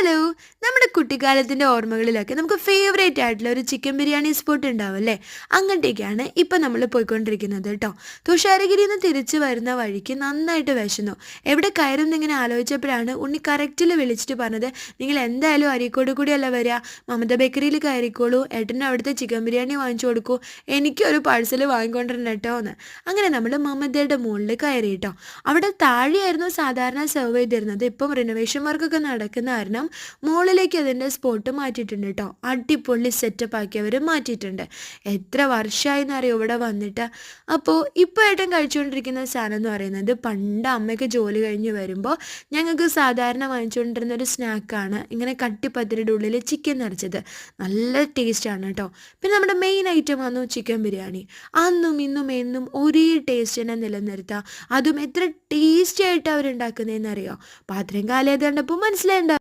Hello. നമ്മുടെ കുട്ടിക്കാലത്തിൻ്റെ ഓർമ്മകളിലൊക്കെ നമുക്ക് favourite ആയിട്ടുള്ള ഒരു ചിക്കൻ ബിരിയാണി സ്പോട്ട് ഉണ്ടാവും അല്ലേ? അങ്ങോട്ടേക്കാണ് ഇപ്പം നമ്മൾ പോയിക്കൊണ്ടിരിക്കുന്നത് കേട്ടോ. തുഷാരഗിരിയിൽ നിന്ന് തിരിച്ചു വരുന്ന വഴിക്ക് നന്നായിട്ട് വിശന്നു. എവിടെ കയറും എന്നിങ്ങനെ ആലോചിച്ചപ്പോഴാണ് ഉണ്ണി കറക്റ്റിൽ വിളിച്ചിട്ട് പറഞ്ഞത്, നിങ്ങൾ എന്തായാലും അരീക്കോട് കൂടിയല്ല വരിക, മമത ബേക്കറിയിൽ കയറിക്കോളൂ, ഏട്ടന് അവിടുത്തെ ചിക്കൻ ബിരിയാണി വാങ്ങിച്ചു കൊടുക്കൂ, എനിക്കൊരു പാഴ്സൽ വാങ്ങിക്കൊണ്ടിരുന്ന കേട്ടോ എന്ന്. അങ്ങനെ നമ്മൾ മമതയുടെ മുകളിൽ കയറി കേട്ടോ. അവിടെ താഴെയായിരുന്നു സാധാരണ സെർവ് ചെയ്തിരുന്നത്. ഇപ്പം റിനോവേഷൻ വർക്കൊക്കെ നടക്കുന്ന കാരണം മുകളിലേക്ക് അതിൻ്റെ സ്പോട്ട് മാറ്റിയിട്ടുണ്ട് കേട്ടോ. അടിപൊളി സെറ്റപ്പ് ആക്കി അവർ മാറ്റിയിട്ടുണ്ട്. എത്ര വർഷമായി എന്നറിയോ ഇവിടെ വന്നിട്ട്. അപ്പോൾ ഇപ്പോൾ ഏട്ടൻ കഴിച്ചുകൊണ്ടിരിക്കുന്ന സാധനം എന്ന് പറയുന്നത്, പണ്ട് അമ്മയ്ക്ക് ജോലി കഴിഞ്ഞ് വരുമ്പോൾ ഞങ്ങൾക്ക് സാധാരണ വാങ്ങിച്ചുകൊണ്ടിരുന്ന ഒരു സ്നാക്കാണ് ഇങ്ങനെ കട്ടിപ്പത്തിരിയുടെ ഉള്ളിൽ ചിക്കൻ നിറച്ചത്. നല്ല ടേസ്റ്റാണ് കേട്ടോ. പിന്നെ നമ്മുടെ മെയിൻ ഐറ്റം വന്നു ചിക്കൻ ബിരിയാണി. അന്നും ഇന്നും എന്നും ഒരേ ടേസ്റ്റ് തന്നെ നിലനിർത്തുക. അതും എത്ര ടേസ്റ്റി ആയിട്ട് അവരുണ്ടാക്കുന്നതെന്നറിയോ? പാത്രം കാലിയത് കണ്ടപ്പോൾ മനസ്സിലായിണ്ടാവും.